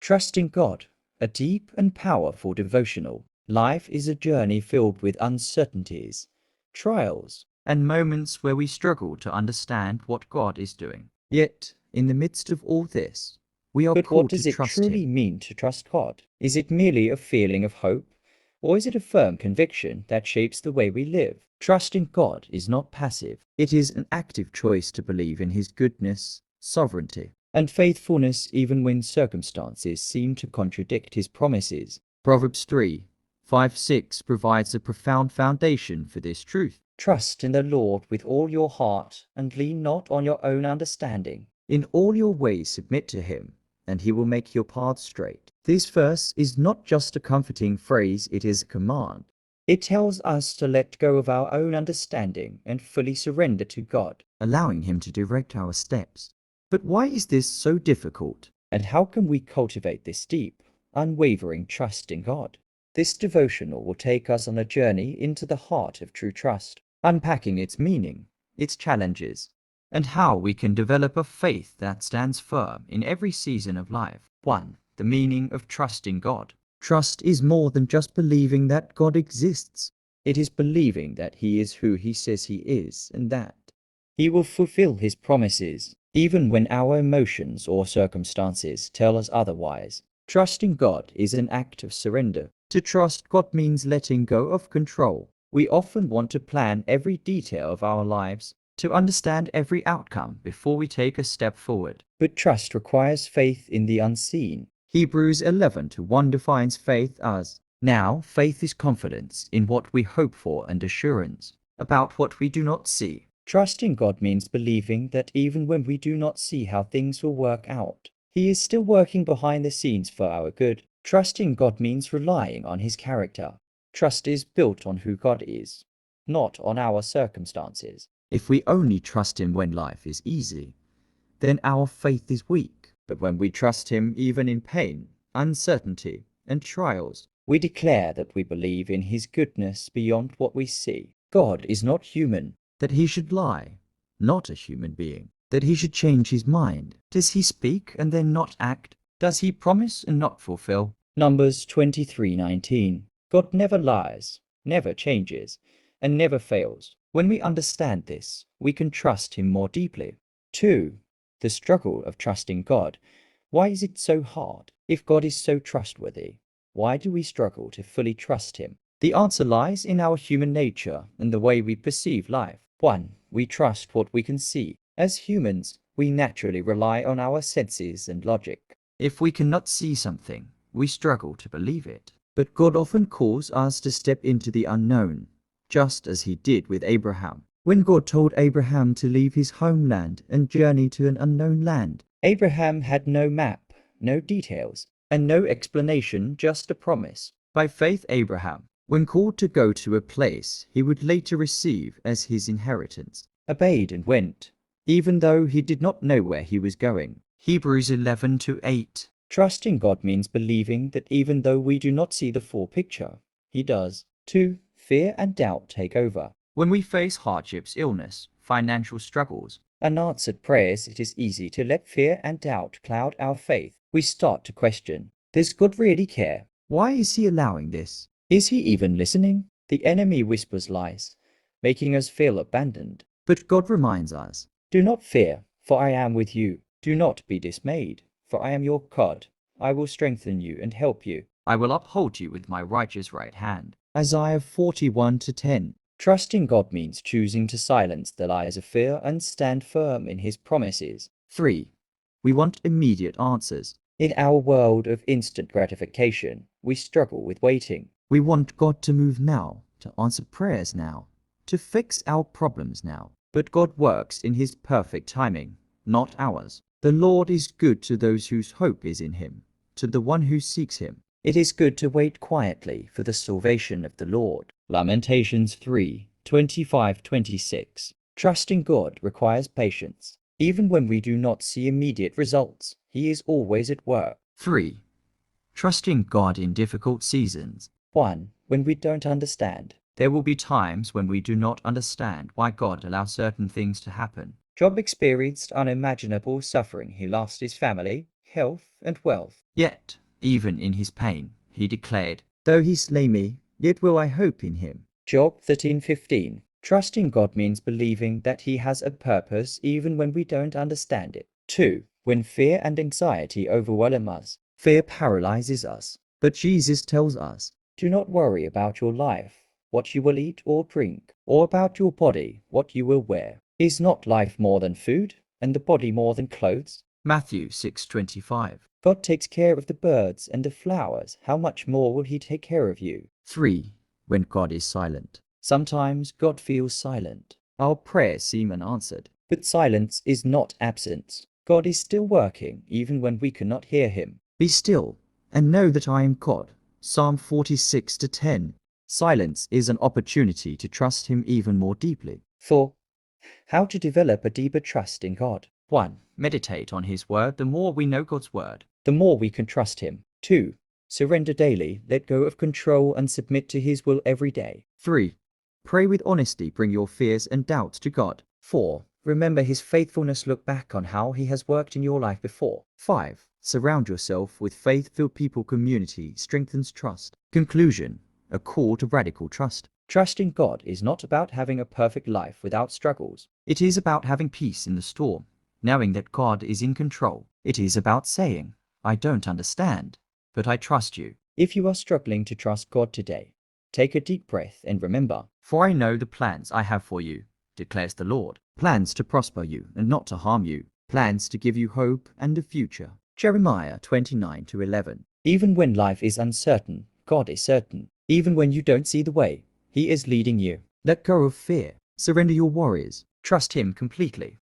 Trusting God, a deep and powerful devotional. Life is a journey filled with uncertainties, trials, and moments where we struggle to understand what God is doing. Yet, in the midst of all this, we are called to trust Him. But what does it truly mean to trust God? Is it merely a feeling of hope? Or is it a firm conviction that shapes the way we live? Trusting God is not passive. It is an active choice to believe in His goodness, sovereignty, and faithfulness even when circumstances seem to contradict His promises. Proverbs 3:5-6 provides a profound foundation for this truth. Trust in the Lord with all your heart and lean not on your own understanding. In all your ways submit to Him, and He will make your paths straight. This verse is not just a comforting phrase, it is a command. It tells us to let go of our own understanding and fully surrender to God, allowing Him to direct our steps. But why is this so difficult? And how can we cultivate this deep, unwavering trust in God? This devotional will take us on a journey into the heart of true trust, unpacking its meaning, its challenges, and how we can develop a faith that stands firm in every season of life. 1. The meaning of trusting God. Trust is more than just believing that God exists. It is believing that He is who He says He is and that He will fulfill His promises, even when our emotions or circumstances tell us otherwise. Trusting God is an act of surrender. To trust God means letting go of control. We often want to plan every detail of our lives, to understand every outcome before we take a step forward. But trust requires faith in the unseen. Hebrews 11:1 defines faith as, "Now faith is confidence in what we hope for and assurance about what we do not see." Trusting God means believing that even when we do not see how things will work out, He is still working behind the scenes for our good. Trusting God means relying on His character. Trust is built on who God is, not on our circumstances. If we only trust Him when life is easy, then our faith is weak. But when we trust Him even in pain, uncertainty, and trials, we declare that we believe in His goodness beyond what we see. God is not human, that He should lie, not a human being, that He should change His mind. Does He speak and then not act? Does He promise and not fulfill? Numbers 23:19. God never lies, never changes, and never fails. When we understand this, we can trust Him more deeply. 2. The struggle of trusting God. Why is it so hard? If God is so trustworthy, why do we struggle to fully trust Him? The answer lies in our human nature and the way we perceive life. 1. We trust what we can see. As humans, we naturally rely on our senses and logic. If we cannot see something, we struggle to believe it. But God often calls us to step into the unknown, just as He did with Abraham. When God told Abraham to leave his homeland and journey to an unknown land, Abraham had no map, no details, and no explanation, just a promise. By faith, Abraham, when called to go to a place he would later receive as his inheritance, obeyed and went, even though he did not know where he was going. Hebrews 11:8. Trusting God means believing that even though we do not see the full picture, He does. 2. Fear and doubt take over. When we face hardships, illness, financial struggles, unanswered prayers, it is easy to let fear and doubt cloud our faith. We start to question, does God really care? Why is He allowing this? Is He even listening? The enemy whispers lies, making us feel abandoned. But God reminds us, do not fear, for I am with you. Do not be dismayed, for I am your God. I will strengthen you and help you. I will uphold you with my righteous right hand. Isaiah 41:10. Trusting God means choosing to silence the lies of fear and stand firm in His promises. 3. We want immediate answers. In our world of instant gratification, we struggle with waiting. We want God to move now, to answer prayers now, to fix our problems now. But God works in His perfect timing, not ours. The Lord is good to those whose hope is in Him, to the one who seeks Him. It is good to wait quietly for the salvation of the Lord. Lamentations 3:25-26. Trusting God requires patience. Even when we do not see immediate results, He is always at work. 3. Trusting God in difficult seasons. 1. When we don't understand. There will be times when we do not understand why God allows certain things to happen. Job experienced unimaginable suffering. He lost his family, health, and wealth. Yet, even in his pain, he declared, "Though he slay me, yet will I hope in him." Job 13:15. Trusting God means believing that he has a purpose even when we don't understand it. 2. When fear and anxiety overwhelm us, fear paralyzes us. But Jesus tells us, "Do not worry about your life, what you will eat or drink, or about your body, what you will wear. Is not life more than food, and the body more than clothes?" Matthew 6:25. God takes care of the birds and the flowers. How much more will he take care of you? 3. When God is silent. Sometimes God feels silent. Our prayers seem unanswered. But silence is not absence. God is still working even when we cannot hear him. Be still and know that I am God. Psalm 46:10. Silence is an opportunity to trust him even more deeply. 4. How to develop a deeper trust in God. 1. Meditate on his word. The more we know God's word, the more we can trust him. 2. Surrender daily. Let go of control and submit to his will every day. 3. Pray with honesty. Bring your fears and doubts to God. 4. Remember his faithfulness. Look back on how he has worked in your life before. 5. Surround yourself with faith-filled people. Community strengthens trust. Conclusion. A call to radical trust. Trusting God is not about having a perfect life without struggles. It is about having peace in the storm, knowing that God is in control. It is about saying, "I don't understand, but I trust you." If you are struggling to trust God today, take a deep breath and remember, "For I know the plans I have for you, declares the Lord. Plans to prosper you and not to harm you. Plans to give you hope and a future." Jeremiah 29:11. Even when life is uncertain, God is certain. Even when you don't see the way, he is leading you. Let go of fear. Surrender your worries. Trust him completely.